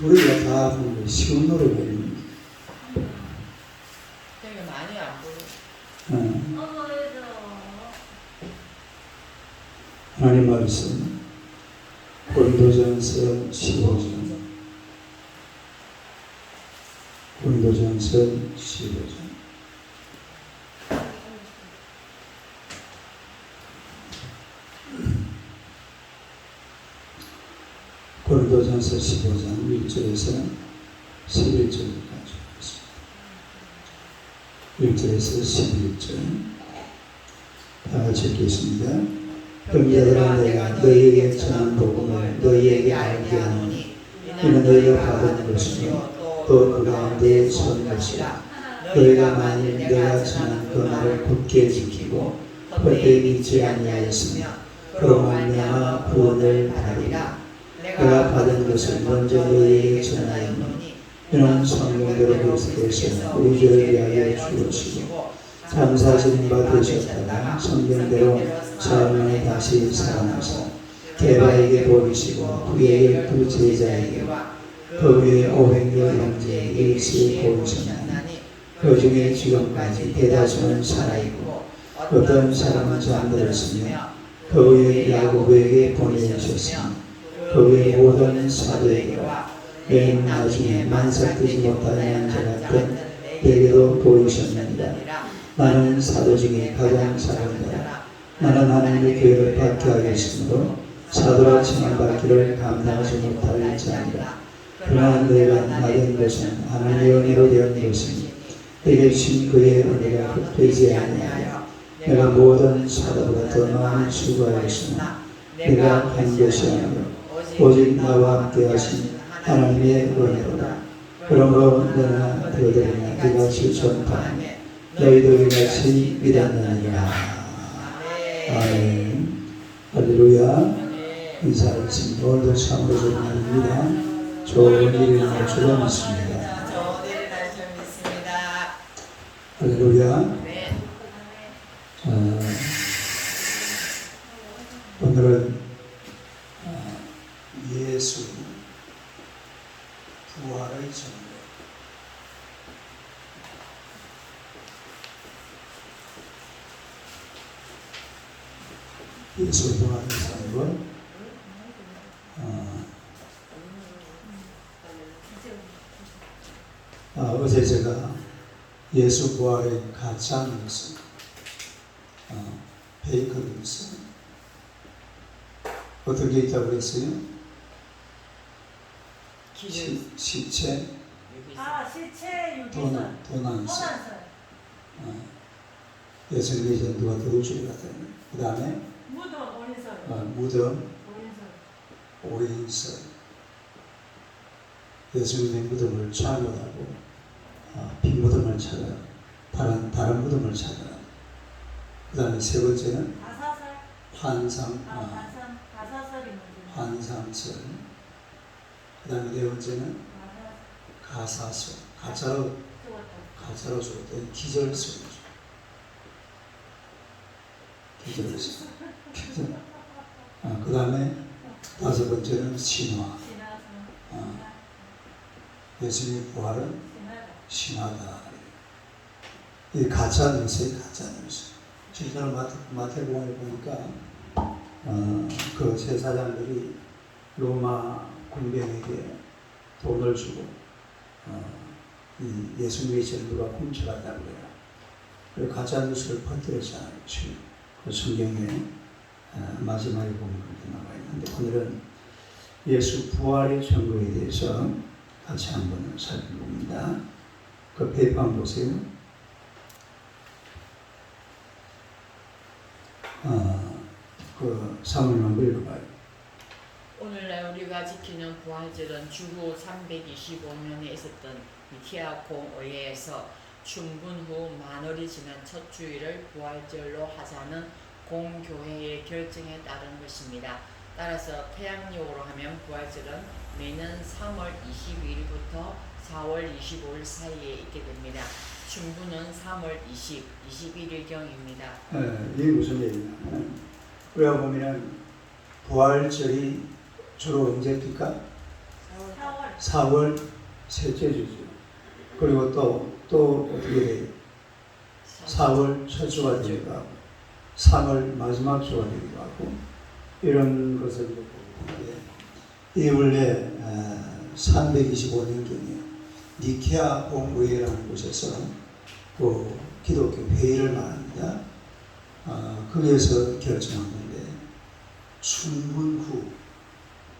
우리가 다 보는 쉬운 노래거든요. 되게 많이 안 보여. 하나님 말씀 고린도전서 15장 고린도전서 15장 고린도전서 15장 1절에서 11절까지 있습니다. 1절에서 11절 다 같이 읽겠습니다. 형제들아 내가 너희에게 전한 복음을 너희에게 알게 하노니 이는 너희가 받은 것이며 또 그 가운데 선 것이라. 너희가 만일 내가 전한 그 말을 굳게 지키고 헛되이 믿지 아니하였으며 그로 말미암아 구원을 받으리라. 내가 받은 것을 먼저 너희에게 전하였노니 이는 성령대로 그리스도께서 우리들을 위하여 주었시고 장사지는 바 되셨다가 성경대로 사흘 다시 살아나서 게바에게 보이시고 후에 12 제자에게와 그 위에 500여 형제에게 일시에 보이셨나니 그 중에 지금까지 대다수는 살아있고 어떤 사람은 잠들었으며 그 위에 야고보에게 보내주셨으며 그 위에 모든 사도에게와 맨 나중에 만삭되지 못하는 자 같은 내게도 보이셨느니라. 나는 사도 중에 가장 작은다. 나는 하나님의 교회를 받게 하겠으므로 사도라 칭함받기를 감당하지 못할 자니라. 그러나 내가 받은 것은 하나님의 은혜로 된 것이니 내게 주신 그의 은혜가 헛되지 아니하여 내가 모든 사도보다 더 많이 수고하였으나 내가 한 것이 아니라 오직 나와 함께 하신 하나님의 은혜로다. 그러므로 너나 너희들이나 이같이 전파하며 너희도 이같이 믿었느니라. 아멘. 할렐루야. 인사하겠습니다. 오늘도 참으로 좋은 날입니다. 좋은 일이 날 줄로 믿습니다. 좋은 일이 날 줄 믿습니다. 할렐루야. 네. 오늘은 예수 부활의 전거. 예수 부활의 전거. 어제 제가 예수 부활의 가짜 뉴스, 페이크 뉴스 어떤 게 있다고 그랬어요? 시체, 시체 유기설. 도난설. 예수님의 전도가 도둑질 같은. 그 다음에 무덤 오인설. 무덤 오인설. 예수님의 무덤을 찾아가고 빈 무덤을 찾아 다른 무덤을 찾아. 그 다음에 세 번째는 가사설. 가사설이 뭐지? 환상설. 그 다음에 네 번째는 가사설. 가짜로 죽었던 기절설이죠. 기절설. 그 다음에 다섯 번째는 신화. 예수님의 부활은 신화다. 이 가짜 뉴스의 가짜 뉴스. 실제로 마태복음에 보니까 그 제사장들이 로마 군병에게 돈을 주고 이 예수님의 전도가 훔쳐갔다고 해요. 그리고 가짜 뉴스를 퍼뜨렸잖아요. 그 성경에 마지막에 보면 그렇게 나와 있는데 오늘은 예수 부활의 증거에 대해서 같이 한번 살펴봅니다. 그 페이퍼 보세요. 그 사물만 읽어봐요. 오늘날 우리가 지키는 부활절은 주후 325년에 있었던 미티아공 의회에서 춘분 후 만월이 지난 첫 주일을 부활절로 하자는 공교회의 결정에 따른 것입니다. 따라서 태양력으로 하면 부활절은 매년 3월 22일부터 4월 25일 사이에 있게 됩니다. 춘분은 3월 21일경입니다. 이게 무슨 얘기냐면 우리가 보면 부활절이 주로 언제입니까? 4월 4월 셋째 주죠. 그리고 또 어떻게 돼요? 4월 첫 주가 되기도 하고 3월 마지막 주가 되기도 하고 이런 것을 보고 있는데 이 원래 325년경에 니케아 공회라는 곳에서 그 기독교 회의를 말합니다. 거기에서 결정한 건데 춘분 후,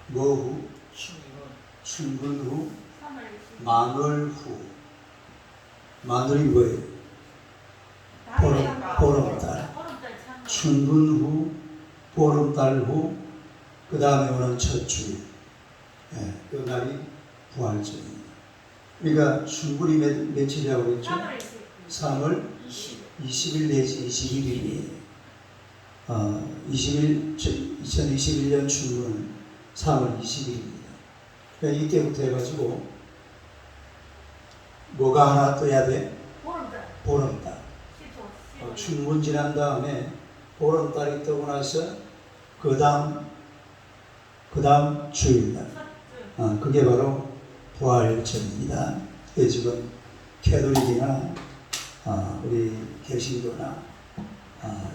뭐 후? 춘분 후, 만월 후. 만월이 뭐예요? 보름달. 춘분 후, 보름달 후, 그 다음에 오는 첫 주일. 예, 그 날이 부활절입니다. 그러니까 춘분이 며칠이라고 했죠? 3월 20일 내지 21일이에요. 2021년 춘분은 3월 20일입니다. 그러니까 이때부터 해가지고 뭐가 하나 떠야 돼? 보름달. 춘분 지난 다음에 보름달이 뜨고 나서 그 다음 주일날. 그게 바로 부활절입니다. 지금 캐톨릭이나 우리 개신교나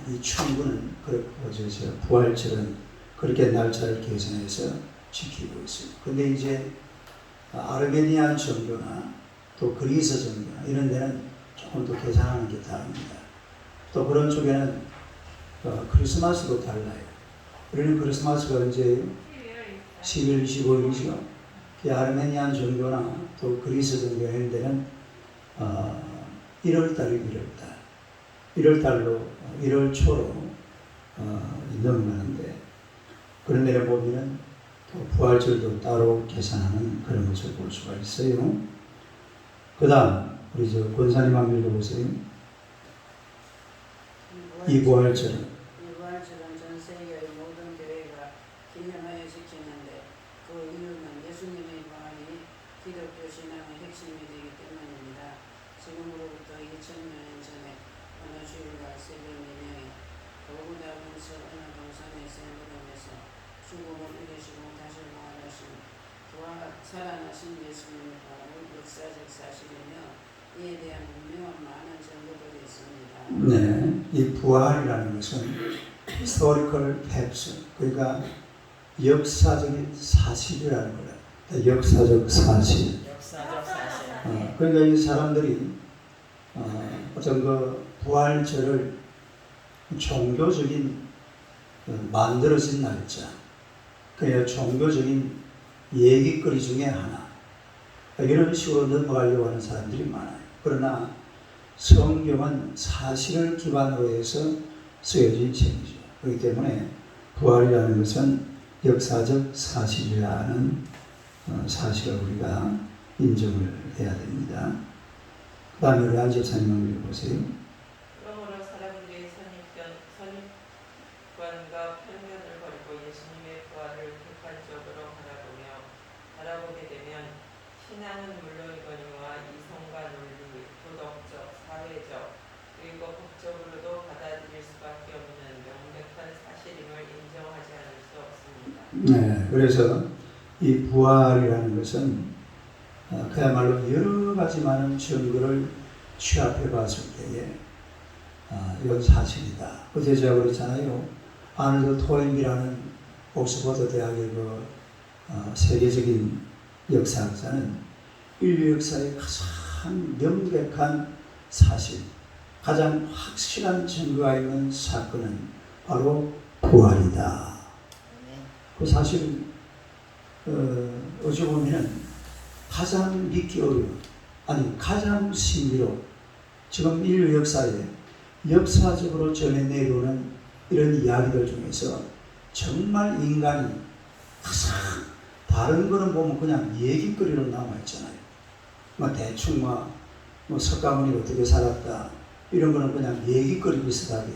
이 춘분은 부활절은 그렇게 날짜를 계산해서 지키고 있습니다. 근데 이제 아르메니안 정교나 또 그리스 정교나 이런 데는 조금 더 계산하는 게 다릅니다. 또 그런 쪽에는 크리스마스도 달라요. 우리는 크리스마스가 언제예요? 12월 25일이죠. 아르메니안 정교나 또 그리스 정교 이런 데는 1월달이 1월달로 1월 초로 넘어가는데 그런 데를 보면은 또 부활절도 따로 계산하는 그런 것을 볼 수가 있어요. 그 다음 우리 권사님 한번 읽어보세요. 이 부활절은 전 세계의 모든 교회가 기념하여 지키는데 그 이유는 예수님의 부활이 기독교 신앙의 핵심이 되기 때문입니다. 지금으로부터 2000년 전에 어느 주일날 새벽 4명에 돌고다 근처 어느 동산의 세무름에서 죽음을 이기시고 다시 부활하신 살아나신 예수님의 부활은 역사적 사실이며 이에 대한 분명한 많은 증거들이 있습니다. 네, 이 부활이라는 것은 historical facts, 그러니까 역사적인 사실이라는 거예요. 역사적 사실. 그러니까 이 사람들이 어떤 그 부활절을 종교적인 만들어진 날짜, 그러니까 종교적인 얘기거리 중에 하나, 이런 식으로 넘어가려고 하는 사람들이 많아요. 그러나 성경은 사실을 기반으로 해서 쓰여진 책이죠. 그렇기 때문에 부활이라는 것은 역사적 사실이라는 사실을 우리가 인정을 해야 됩니다. 그 다음에 우리 안 집사님 한번 읽어보세요. 그러므로 사람들이 선입견과 편견을 버리고 예수님의 부활을 객관적으로 바라보게 되면 신앙은 물론이거니와 이성과 논리, 도덕적, 사회적, 그리고 법적으로도 받아들일 수밖에 없는 명백한 사실임을 인정하지 않을 수 없습니다. 네, 그래서 이 부활이라는 것은 그야말로 여러 가지 많은 증거를 취합해 봤을 때에 이건 사실이다. 어제 제가 그랬잖아요. 아놀드 토인비라는 옥스퍼드 대학의 세계적인 역사학자는 인류 역사의 가장 명백한 사실, 가장 확실한 증거가 있는 사건은 바로 부활이다. 그 사실 어찌 보면 가장 믿기 어려운, 가장 신비로운, 지금 인류 역사에 역사적으로 전해 내려오는 이런 이야기들 중에서 정말 인간이 가장 다른 거는 보면 그냥 얘기거리로 남아있잖아요. 대충 석가모니 어떻게 살았다 이런 거는 그냥 얘기거리 비슷하게.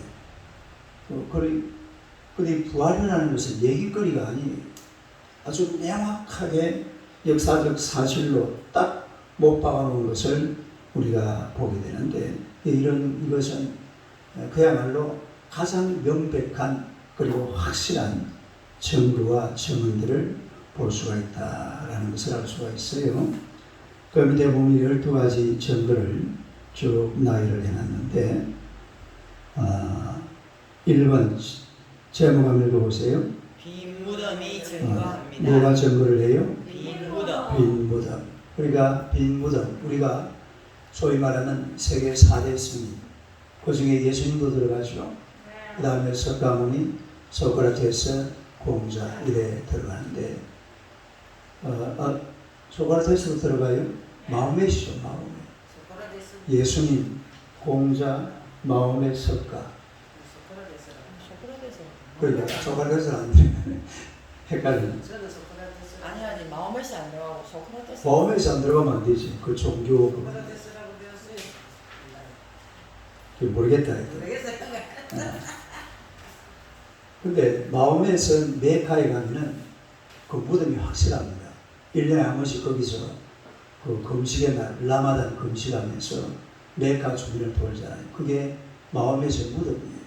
근데 부활이라는 것은 얘기거리가 아니에요. 아주 명확하게 역사적 사실로 딱 못 박아놓은 것을 우리가 보게 되는데 이것은 그야말로 가장 명백한 그리고 확실한 증거와 증언들을 볼 수가 있다라는 것을 알 수가 있어요. 그 밑에 보면 12가지 증거를 쭉 나열을 해놨는데 1번 제목 한번 읽어보세요. 빈 무덤이 증거합니다. 뭐가 증거를 해요? 빈 무덤. 빈 무덤. 그러니까 빈 무덤, 우리가 소위 말하는 세계 4대 스님, 그 중에 예수님도 들어가죠. 그 다음에 석가모니, 소크라테스, 공자 이래 들어가는데 소크라테스로 들어가요? 마호메시죠. 마호메. 소크라테스. 예수님, 공자, 마호메, 석가. 소크라테스. 그러니까 소크라테스는 안 돼. 헷갈리네. 저도 소크라테스. 아니 마호메시 안 들어가고 소크라테스. 마호메시 안 들어가면 안 되지. 그 종교 그거. 소크라테스라고 배웠어요. 모르겠다. 모르겠어요. 근데 마호메에서 메카에 가면은 그 무덤이 확실합니다. 1년에 한 번씩 거기서 그 금식의 날, 라마단 금식하면서 메카 주변을 돌잖아요. 그게 마호메에서 무덤이에요.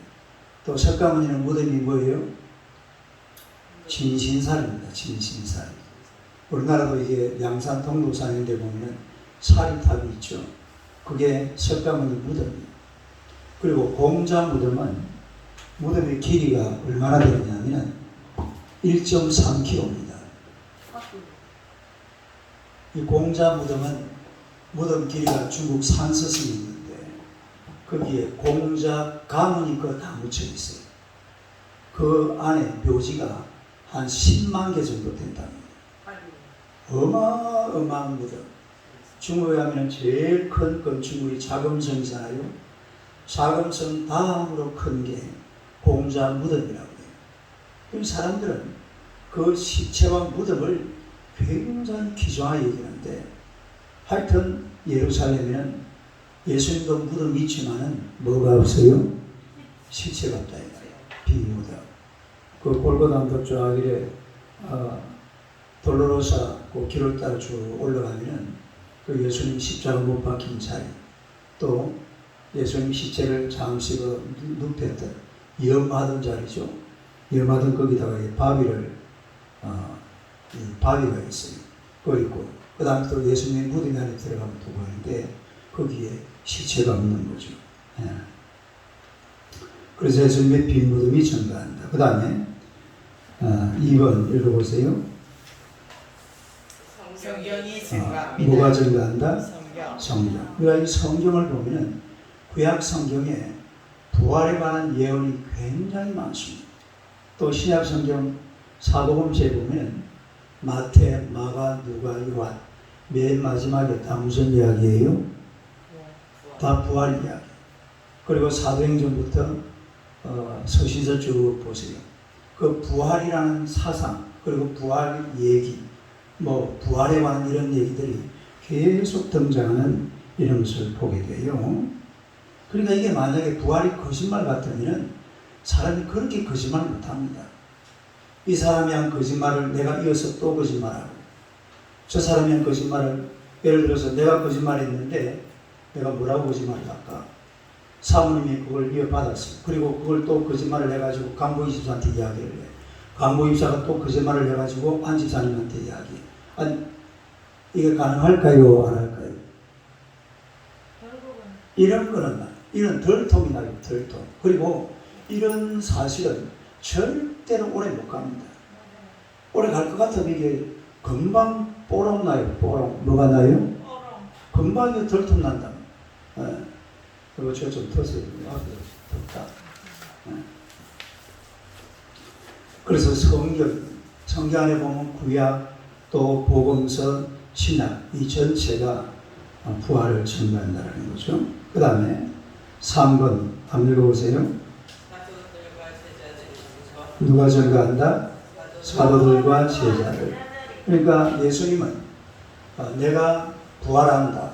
또 석가모니는 무덤이 뭐예요? 진신살입니다. 진신살. 우리나라도 이게 양산 통도산인데 보면 사리탑이 있죠. 그게 석가모니 무덤이에요. 그리고 공자 무덤은 무덤의 길이가 얼마나 되느냐면 1.3km입니다. 이 공자 무덤은 무덤 길이가 중국 산서성이 있는데 거기에 공자 가문이 거 다 묻혀 있어요. 그 안에 묘지가 한 10만 개 정도 된답니다. 어마어마한 무덤. 중국에 가면 제일 큰 건축물이 자금성이잖아요. 자금성 다음으로 큰 게 공자 무덤이라고 해요. 그럼 사람들은 그 시체와 무덤을 굉장히 귀중하게 여기는데 하여튼 예루살렘에는 예수님도 무덤이 있지만은 뭐가 없어요? 시체가 없다. 빈 무덤. 그 골고다 언덕 쫙 이래 돌로로사 그 길을 따라 쭉 올라가면은 그 예수님 십자가 못 박힌 자리, 또 예수님 시체를 잠시 그 눕혔던 염하던 자리죠. 염하던 거기다가 바위를 바위가 있어요. 그거 있고 그 다음에 또 예수님 무덤 안에 들어가면 두고 하는데 거기에 시체가 없는 거죠. 예. 그래서 예수님의 빈 무덤이 증거한다. 그 다음에 2번 읽어보세요. 성경이 증거합니다. 뭐가 증거한다? 성경. 성경. 우리가 이 성경을 보면은 구약 성경에 부활에 관한 예언이 굉장히 많습니다. 또 신약 성경 사복음서에 보면 마태, 마가, 누가, 요한 맨 마지막에 다 무슨 이야기예요? 다 부활 이야기. 그리고 사도행전부터 서신서 쭉 보세요. 그 부활이라는 사상, 그리고 부활 얘기, 뭐 부활에 관한 이런 얘기들이 계속 등장하는 이런 것을 보게 돼요. 그러니까 이게 만약에 부활이 거짓말 같으면 사람이 그렇게 거짓말 못합니다. 이 사람이 한 거짓말을 내가 이어서 또 거짓말하고, 저 사람이 한 거짓말을, 예를 들어서 내가 거짓말했는데 내가 뭐라고 거짓말을 할까? 사모님이 그걸 이어받았어요. 그리고 그걸 또 거짓말을 해가지고 간부이집사한테 이야기를 해. 간부이집사가 또 거짓말을 해가지고 안집사님한테 이야기. 아니, 이게 가능할까요? 안 할까요? 이런 거는, 이런 덜통이 나요. 덜통. 그리고 이런 사실은 절대로 오래 못 갑니다. 오래 갈 것 같으면 이게 금방 뽀록 나요. 뽀록. 뭐가 나요? 금방 이거 덜통 난다. 그리고 저 좀 터세요. 덥다. 그래서 성경 안에 보면 구약, 또 복음서, 신약 이 전체가 부활을 증거한다는 거죠. 그 다음에 3번 한번 읽어보세요. 사도들과 제자들이 누가 증거한다? 사도들과 제자들. 그러니까 예수님은 내가 부활한다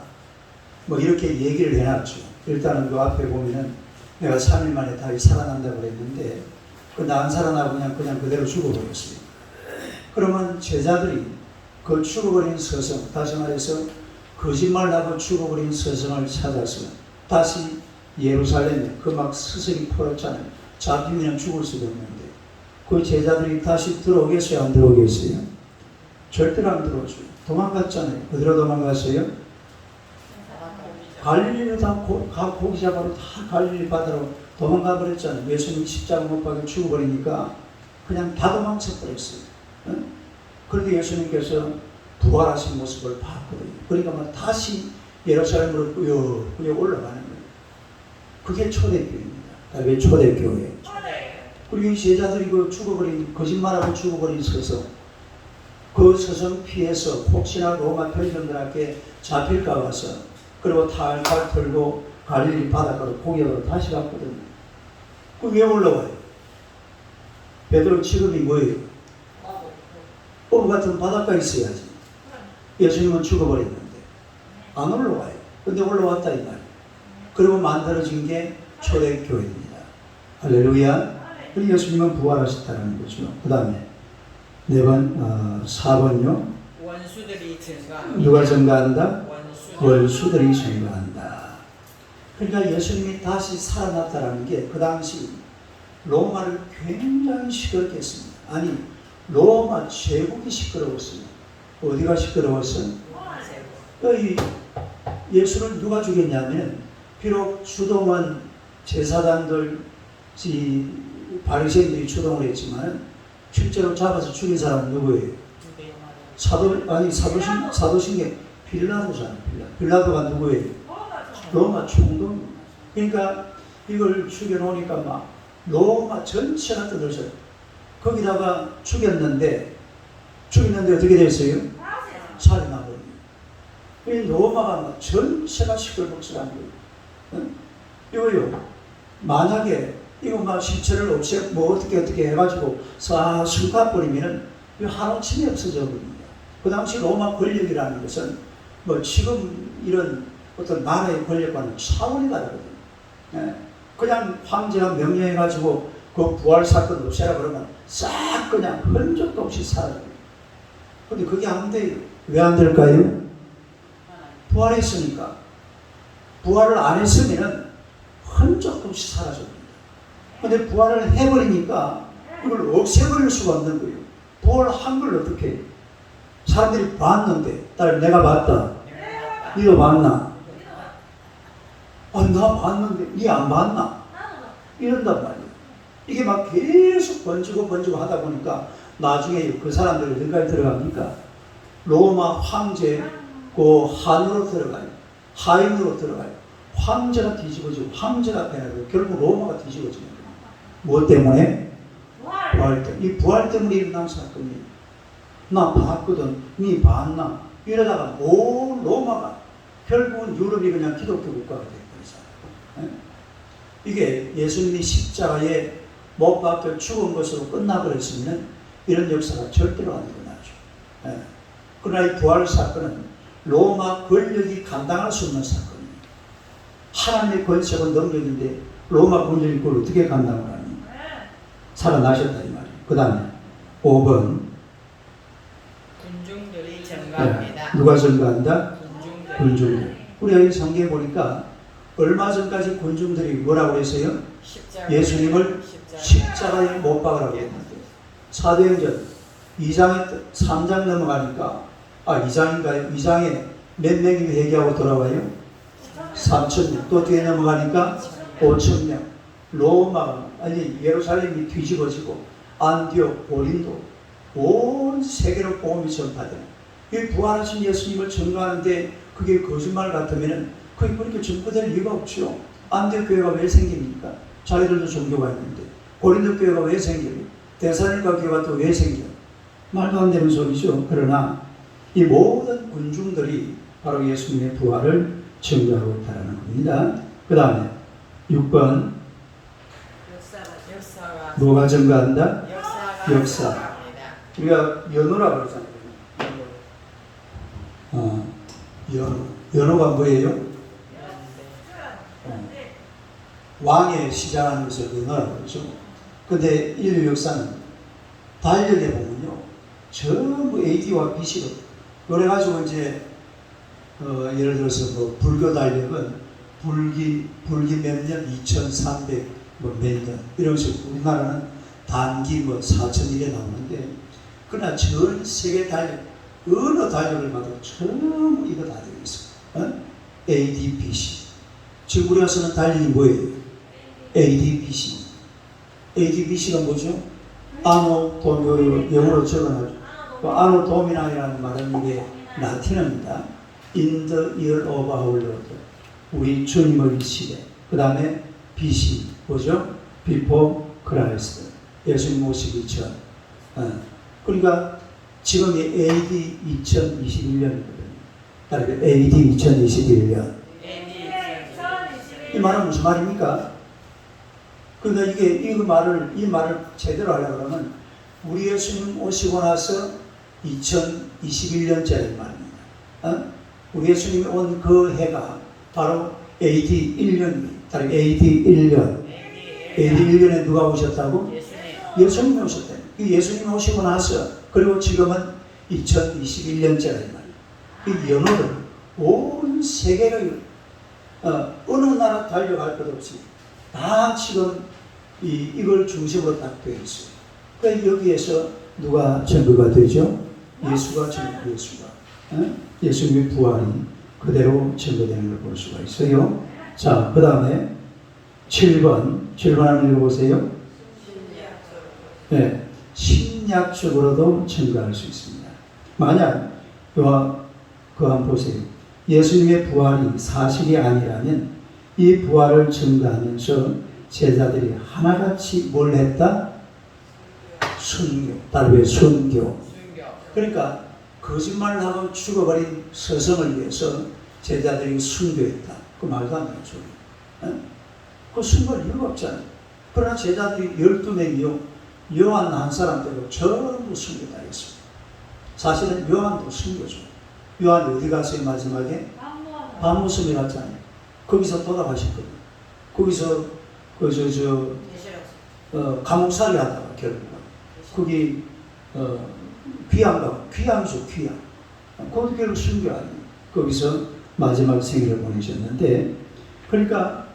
뭐 이렇게 얘기를 해놨죠. 일단은 그 앞에 보면은 내가 3일 만에 다시 살아난다고 그랬는데 나 안 살아나고 그냥 그대로 죽어버렸어요. 그러면 제자들이 그 죽어버린 서성, 다시 말해서 거짓말하고 죽어버린 서성을 찾아서 다시 예루살렘에 그 막 스승이 풀었잖아요. 잡히면 죽을 수도 없는데 그 제자들이 다시 들어오겠어요? 안 들어오겠어요? 절대로 안 들어오죠. 도망갔잖아요. 어디로 도망갔어요? 갈릴리로 다 고기 잡아로 다 갈릴리 바다로 도망가 버렸잖아요. 예수님 십자가 못 박혀 죽어버리니까 그냥 다 도망쳐 버렸어요. 응? 그런데 예수님께서 부활하신 모습을 봤거든요. 그러니까 막 다시 예루살렘으로 꾸역꾸역 올라가는 거예요. 그게 초대교회입니다. 왜 초대교회? 그리고 이 제자들이 그 죽어버린, 거짓말하고 죽어버린 서성, 그 서성 피해서 혹시나 로마 편병들에게 잡힐까 봐서, 그리고 탈탈 털고 갈릴리 바닷가로 공역으로 다시 갔거든요. 그 왜 올라와요? 베드로 직업이 뭐예요? 오브 같은 바닷가에 있어야지. 예수님은 죽어버렸는데 안 올라와요. 근데 올라왔다 이 말이에요. 그리고 만들어진 게 초대교회입니다. 할렐루야. 그리고 예수님은 부활하셨다는 거죠. 그 다음에 4번요. 원수들이 증거합니다. 누가 증가한다? 원수들. 원수들이 증가한다. 그러니까 예수님이 다시 살아났다는 게 그 당시 로마를 굉장히 시끄럽게 했습니다. 아니, 로마 제국이 시끄러웠어요. 어디가 시끄러웠어요? 이 예수를 누가 죽였냐면, 비록 주동은 제사장들, 바리새인들이 주동을 했지만 실제로 잡아서 죽인 사람은 누구예요? 사도신경 빌라도잖아요. 빌라도가 누구예요? 로마 총독. 그러니까 이걸 죽여놓으니까 막 로마 전체가 떠들었어요. 거기다가 죽였는데 어떻게 됐어요? 살인하고. 이 로마가 막 전체가 시끌벅적한 거예요. 응? 이거요. 만약에 이거 막 시체를 어떻게 해가지고 싹 숨가버리면은 이 한없침이 없어져 버립니다. 그 당시 로마 권력이라는 것은 뭐 지금 이런 어떤 나라의 권력과는 차원이 다르거든요. 예. 그냥 황제가 명령해가지고 그 부활 사건 없애라 그러면 싹 그냥 흔적도 없이 사라져요. 근데 그게 안 돼요. 왜 안 될까요? 부활했으니까. 부활을 안 했으면은 흔적도 없이 사라집니다. 근데 부활을 해버리니까 이걸 없애버릴 수가 없는 거예요. 부활한 걸 어떻게 해요? 사람들이 봤는데, 딸 내가 봤다. 니도 봤나? 나 봤는데 니 안 봤나? 이런단 말이에요. 이게 막 계속 번지고 하다 보니까 나중에 그 사람들이 어디까지 들어갑니까? 로마 황제 그 한으로 들어가요. 하인으로 들어가요. 황제가 뒤집어지고 황제가 변하고 결국 로마가 뒤집어지는 거예요. 뭐 때문에? 부활 때문에. 이 부활 때문에 일어난 사건이에요. 나 봤거든. 니 봤나? 이러다가 온 로마가 결국은 유럽이 그냥 기독교 국가가 되어버리잖아요. 이게 예수님이 십자가에 못 박혀 죽은 것으로 끝나버렸으면 이런 역사가 절대로 안 일어나죠. 그러나 이 부활 사건은 로마 권력이 감당할 수 없는 사건입니다. 하나님의 권세가 넘겼는데 로마 권력이 그걸 어떻게 감당을 합니까? 살아나셨다 이 말이에요. 그 다음에 5번 군중들이 증거합니다. 누가 증거한다? 군중들. 군중들. 우리가 이 성경에 보니까 얼마 전까지 군중들이 뭐라고 했어요? 예수님을 십자가에 못 박으라고 했는데 사도행전 3장 넘어가니까 2장인가요? 2장에 몇 명이 회개하고 돌아와요? 3,000명. 또 뒤에 넘어가니까 5,000명. 로마, 예루살렘이 뒤집어지고 안디옥, 고린도 온 세계로 복음이 전파되는. 이 부활하신 예수님을 증거하는데 그게 거짓말 같으면은 그게 그렇게 전파될 이유가 없죠. 안디옥 교회가 왜 생깁니까? 자기들도 종교가 있는데. 고린도 교회가 왜 생겨요? 데살로니가 교회가 또 왜 생겨요? 말도 안 되는 소리죠. 그러나 이 모든 군중들이 바로 예수님의 부활을 증거하고 있다는 겁니다. 그 다음에 6번 역사가 뭐가 증거한다? 역사. 증거합니다. 우리가 연호라고 그러잖아요. 연호가 뭐예요? 왕의 시작하는 것을 연호라고 그러죠. 근데 인류 역사는 달력에 보면요, 전부 AD와 BC로 그래가지고 이제 예를 들어서 뭐 불교 달력은 불기 몇 년 2300 뭐 몇 년 이런 식으로 우리나라는 단기 뭐 4000일에 나오는데, 그러나 전 세계 달력 어느 달력을 봐도 전부 이거 다 되어 있어요. AD, BC. 지금 우리가 쓰는 달력이 뭐예요? AD, BC. AD, BC가 뭐죠? 아노 도미, 영어로 적어놔죠. 아노 도미나이라는 말은 이게 라틴어입니다. In the year of our Lord. 우리 주님의 시대. 그 다음에 BC. 뭐죠? Before Christ. 예수님 오시기 전. 그러니까 지금이 AD 2021년이거든요. 그러니까 AD 2021년. 이 말은 무슨 말입니까? 그러니까 이 말을 제대로 하려고 그러면 우리 예수님 오시고 나서 2021년짜리 말입니다. 우리 예수님이 온 그 해가 바로 AD 1년입니다. AD 1년. AD 1년에 누가 오셨다고? 예수님이 오셨대요. 예수님이 오시고 나서 그리고 지금은 2021년짜리 말이에요. 이 연호를 온 세계가 어느 나라 달려갈 것 없이 다 지금 이걸 중심으로 딱 되어 있어요. 그러니까 여기에서 누가 전부가 되죠? 예수가 전부, 예수님의 부활이 그대로 전부되는 걸 볼 수가 있어요. 자, 그 다음에 7번 한번 읽어보세요. 네, 심리학적으로도 증거할 수 있습니다. 만약 그거 한번 보세요. 예수님의 부활이 사실이 아니라면 이 부활을 증거하면서 제자들이 하나같이 뭘 했다? 순교. 다르게 순교. 그러니까 거짓말을 하고 죽어버린 서성을 위해서 제자들이 순교했다. 그 말도 안 되는 소리. 그 순교할 이유가 없잖아요. 그러나 제자들이 12명이요. 요한 한 사람 빼고 전부 순교 다 했습니다. 사실은 요한도 순교죠. 요한 어디 갔어요? 마지막에? 밤무섬에 갔잖아요. 거기서 돌아가셨거든요. 거기서 감옥살이 하다가 결국은 거기 귀양이죠. 그것도 결국 순교 아니에요. 거기서 마지막 생일을 보내셨는데, 그러니까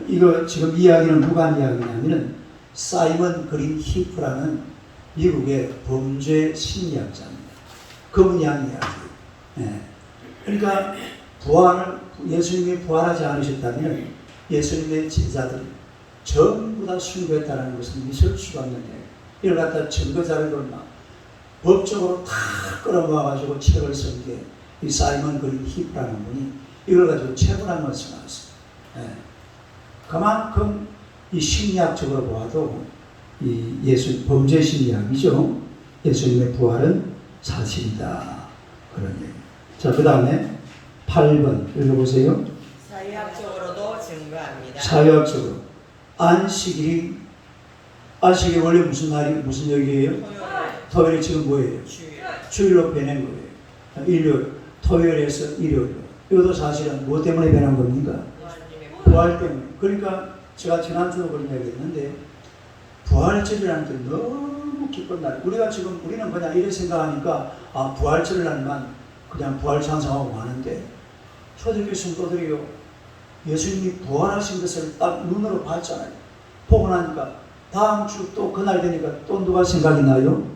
이거 지금 이야기는 누가 한 이야기냐면은 사이먼 그린 히프라는 미국의 범죄 심리학자입니다. 그분이 한 이야기예요. 네. 그러니까 예수님이 부활하지 않으셨다면 예수님의 제자들이 전부 다 순교했다는 것은 있을 수가 없는 거예요. 이걸 갖다 증거자료를 막 법적으로 다 끌어모아가지고 책을 쓴 게 이 사이먼 그린 히프라는 분이 이걸 가지고 책을 한 권 써놨어요. 네. 그만큼 이 심리학적으로 보아도 이 범죄 심리학이죠. 예수님의 부활은 사실이다. 그런 얘기. 자, 그 다음에 8번 읽어보세요. 사회학적으로도 증거합니다. 사회학적으로 안식일이 원래 무슨 요일이에요? 토요일이 지금 뭐예요? 주일로 변한 거예요. 일요일, 토요일에서 일요일로. 이것도 사실은 뭐 때문에 변한 겁니까? 부활 때문에. 그러니까 제가 지난주도 그런 이야기 했는데 부활절이라는 게 너무 기쁜 날. 우리는 그냥 이렇게 생각하니까 부활절날만 그냥 부활 찬송하고 가는데 초대교회 성도들이요, 예수님이 부활하신 것을 딱 눈으로 봤잖아요. 보고 나니까 다음 주 또 그날 되니까 또 누가 생각이 나요?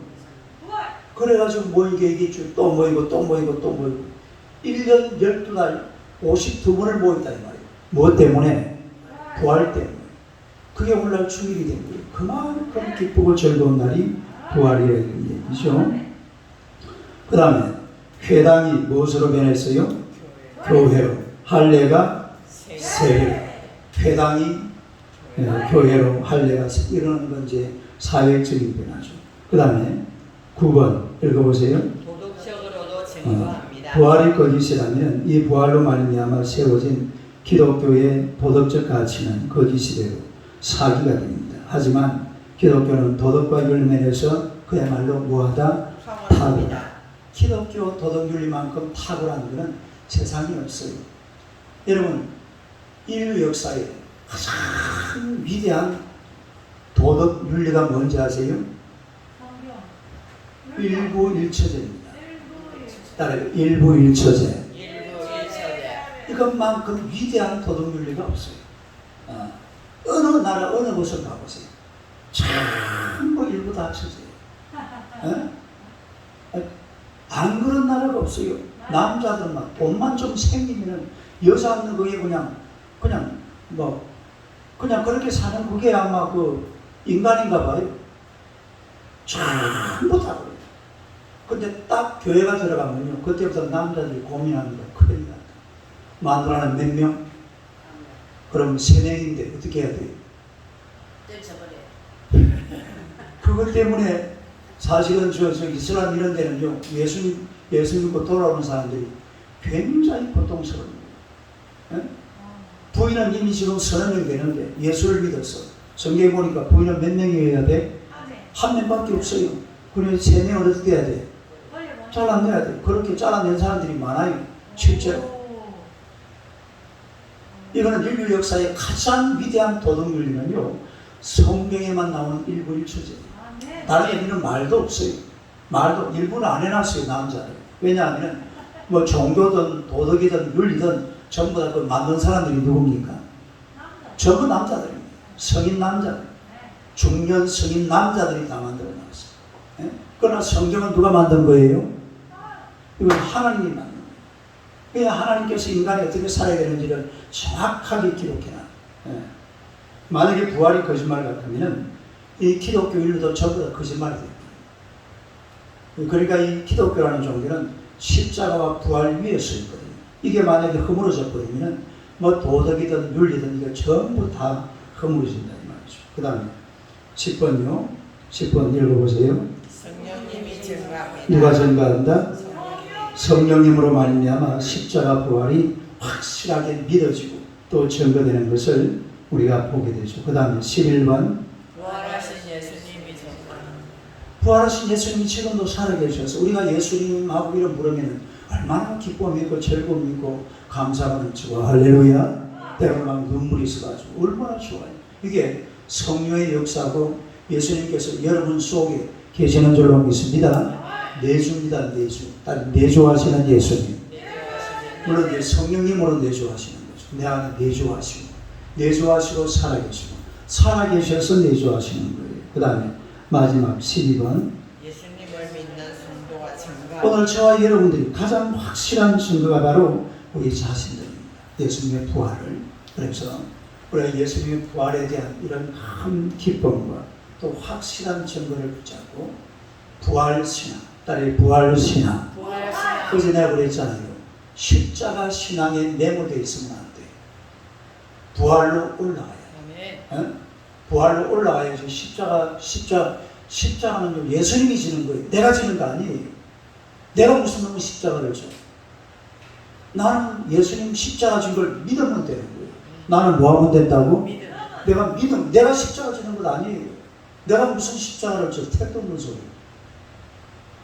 그래가지고 모인 게 이게 또 모이고 1년 12달 52번을 모였다 이 말이에요. 뭐 때문에? 부활 때문에. 그게 오늘날 주일이 된 거예요. 그만큼 기쁘고 즐거운 날이 부활이라는 얘기죠. 그 다음에 회당이 무엇으로 변했어요? 교회로. 할례가 세례. 회당이 교회로, 할례가 세례. 이러는 건 이제 사회적인 변화죠. 그 다음에 9번 읽어보세요. 도덕적으로도 증거합니다. 부활이 거짓이라면 이 부활로 말미암아 세워진 기독교의 도덕적 가치는 거짓이되고 사기가 됩니다. 하지만 기독교는 도덕과 윤리면에서 그야말로 뭐하다? 탁월하다. 기독교 도덕윤리만큼 탁월한 것은 세상에 없어요. 여러분, 인류 역사에 가장 위대한 도덕윤리가 뭔지 아세요? 일부일처제입니다. 따라요. 일부일처제. 이것만큼 위대한 도덕윤리가 없어요. 어느 나라 어느 곳을 가보세요. 전부 일부 다 처제예요. 안 그런 나라가 없어요. 남자들만 돈만 좀 생기면은 여자는 그게 그냥 그렇게 사는 그게 아마 그 인간인가 봐요. 전부 다 그래요. 근데 딱 교회가 들어가면요, 그때부터 남자들이 고민합니다. 큰일 났다. 마누라는 몇 명? 그럼 3명인데 어떻게 해야 돼요? 떼쳐버려. 그것 때문에 사실은 저 이슬람 이런 데는요, 예수 믿고 돌아오는 사람들이 굉장히 고통스러워요. 예? 부인은 이미 지금 30명 되는데 예수를 믿었어. 성경에 보니까 부인은 몇 명이어야 돼? 한 명밖에 없어요. 그래서 3명을 어떻게 해야 돼? 잘라내야 돼. 그렇게 잘라낸 사람들이 많아요. 실제로. 이거는 인류 역사의 가장 위대한 도덕윤리는요, 성경에만 나오는 일부 일처제예요. 다른 얘기는 말도 없어요. 말도 일부는 안 해놨어요, 남자를. 왜냐하면 뭐 종교든 도덕이든 윤리든 전부 다 그 만든 사람들이 누굽니까? 전부 남자들입니다. 성인 남자들. 중년 성인 남자들이 다 만들어 놨어요. 예? 그러나 성경은 누가 만든 거예요? 이건 하나님이 만든 거예요. 그냥 하나님께서 인간이 어떻게 살아야 되는지를 정확하게 기록해놔. 예. 만약에 부활이 거짓말 같으면 이 기독교 인류도 전부 다 거짓말이 됩니다. 그러니까 이 기독교라는 종교는 십자가와 부활 위에 서 있거든요. 이게 만약에 허물어져 버리면 뭐 도덕이든 윤리든 이게 전부 다 허물어진다 이 말이죠. 그 다음에 10번요. 10번 읽어보세요. 성령님이 증거합니다. 누가 증거한다? 성령님으로 말미암아 십자가 부활이 확실하게 믿어지고 또 증거되는 것을 우리가 보게 되죠. 그 다음에 11번 부활하신 예수님이 증거합니다. 부활하신 예수님이 지금도 살아계셔서 우리가 예수님하고 이런 부르면 얼마나 기쁨이 있고 즐거움이 있고 감사가 넘치고 할렐루야. 때로는 막 눈물이 있어가지고 얼마나 좋아요. 이게 성령의 역사고 예수님께서 여러분 속에 계시는 줄로 믿습니다. 내주입니다. 내주. 딱 내주하시는 예수님. 물론 이제 성령님으로 내주하시는 거죠. 내 안에 내주하시고 살아계셔서 내주하시는 거예요. 그 다음에 마지막 12번. 예수님을 믿는 성도가 증거합니다. 오늘 저와 여러분들이 가장 확실한 증거가 바로 우리 자신들입니다. 예수님의 부활을. 그래서 우리가 예수님의 부활에 대한 이런 큰 기쁨과 또 확실한 증거를 붙잡고 부활신앙, 딸의 부활신앙. 그래서 내가 그랬잖아요. 십자가 신앙에 매몰되어 있으면 안 돼. 부활로 올라가야 돼. 어? 부활로 올라가야지. 십자가는 예수님이 지는 거예요. 내가 지는 거 아니에요. 내가 무슨 놈의 십자가를 져. 나는 예수님 십자가 진 걸 믿으면 되는 거예요. 나는 뭐 하면 된다고? 내가 십자가 지는 것 아니에요. 내가 무슨 십자가를 져. 택도 없는 소리.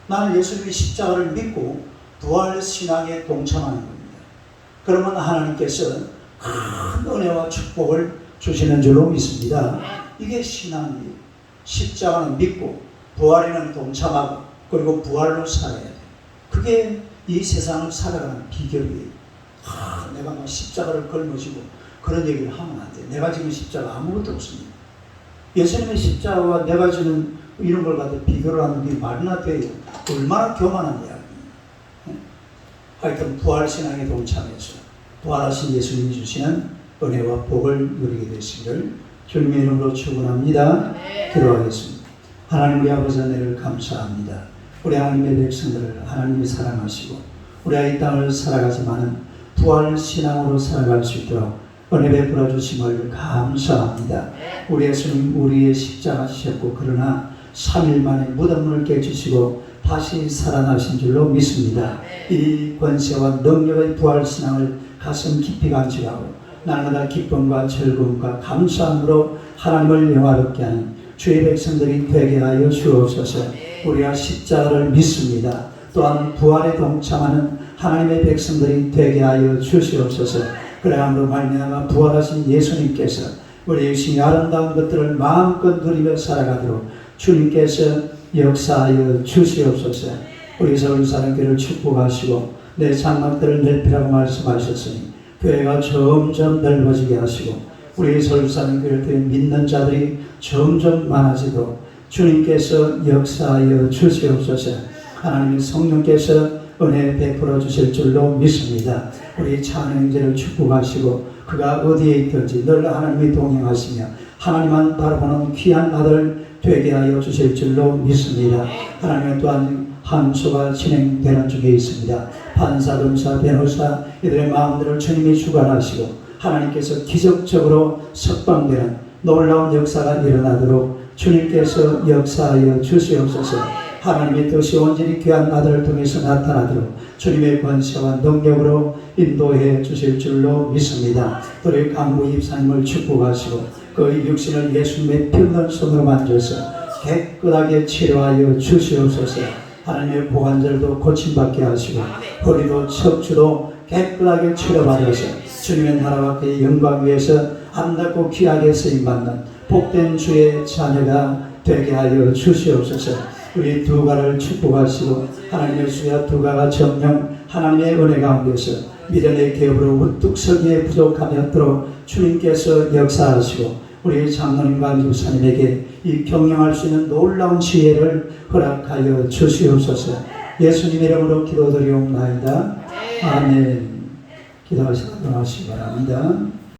나는 예수님의 십자가를 믿고 부활 신앙에 동참하는 겁니다. 그러면 하나님께서 큰 은혜와 축복을 주시는 줄로 믿습니다. 이게 신앙이에요. 십자가는 믿고 부활에는 동참하고 그리고 부활로 살아야 돼. 그게 이 세상을 살아가는 비결이에요. 내가 막 십자가를 걸머지고 그런 얘기를 하면 안 돼. 내가 지금 십자가 아무것도 없습니다. 예수님의 십자가와 내가 지는 이런 걸 갖다 비교를 하는 게 말이나 돼요. 얼마나 교만한 이야기입니다. 하여튼 부활신앙에 동참해서 부활하신 예수님이 주시는 은혜와 복을 누리게 되시기를 주님의 이름으로 축원합니다. 기도하겠습니다. 하나님 우리 아버지 은혜를 감사합니다. 우리 하나님의 백성들을 하나님이 사랑하시고 우리가 이 땅을 살아가지만은 부활신앙으로 살아갈 수 있도록 은혜 베풀어 주심을 감사합니다. 우리 예수님 우리의 십자가 지셨고 그러나 3일 만에 무덤을 깨주시고 다시 살아나신 줄로 믿습니다. 이 권세와 능력의 부활신앙을 가슴 깊이 간직하고 날마다 기쁨과 즐거움과 감사함으로 하나님을 영화롭게 하는 주의 백성들이 되게 하여 주옵소서. 우리가 십자가를 믿습니다. 또한 부활에 동참하는 하나님의 백성들이 되게 하여 주시옵소서. 그래야말로 말미암아 부활하신 예수님께서 우리 육신의 아름다운 것들을 마음껏 누리며 살아가도록 주님께서 역사하여 주시옵소서. 우리 서울사랑교회를 축복하시고 내 장막들을 넓히라고 말씀하셨으니 교회가 점점 넓어지게 하시고 우리 서울사랑교회를 믿는 자들이 점점 많아지도록 주님께서 역사하여 주시옵소서. 하나님의 성령께서 은혜 베풀어 주실 줄로 믿습니다. 우리 찬양 형제를 축복하시고 그가 어디에 있든지 늘 하나님이 동행하시며 하나님만 바라보는 귀한 아들 되게 하여 주실 줄로 믿습니다. 하나님은 또한 함수가 진행되는 중에 있습니다. 판사, 검사, 변호사 이들의 마음들을 주님이 주관하시고 하나님께서 기적적으로 석방되는 놀라운 역사가 일어나도록 주님께서 역사하여 주시옵소서. 하나님의 뜻이 온전히 귀한 아들을 통해서 나타나도록 주님의 권세와 능력으로 인도해 주실 줄로 믿습니다. 우리 강무 입사님을 축복하시고 그 육신을 예수님의 피없는 손으로 만져서 깨끗하게 치료하여 주시옵소서. 하나님의 보관절도 고침받게 하시고 허리도 척추도 깨끗하게 치료받아서 주님의 나라와 그의 영광 위에서 아름답고 귀하게 쓰임받는 복된 주의 자녀가 되게 하여 주시옵소서. 우리 두가를 축복하시고 하나님의 수야 두가가 정령 하나님의 은혜 가운데서 미련의 기업으로 우뚝 서기에 부족함이 없도록 주님께서 역사하시고 우리 장로님과 집사님에게 이 경영할 수 있는 놀라운 지혜를 허락하여 주시옵소서. 예수님 이름으로 기도드리옵나이다. 아멘. 기도하시기 바랍니다.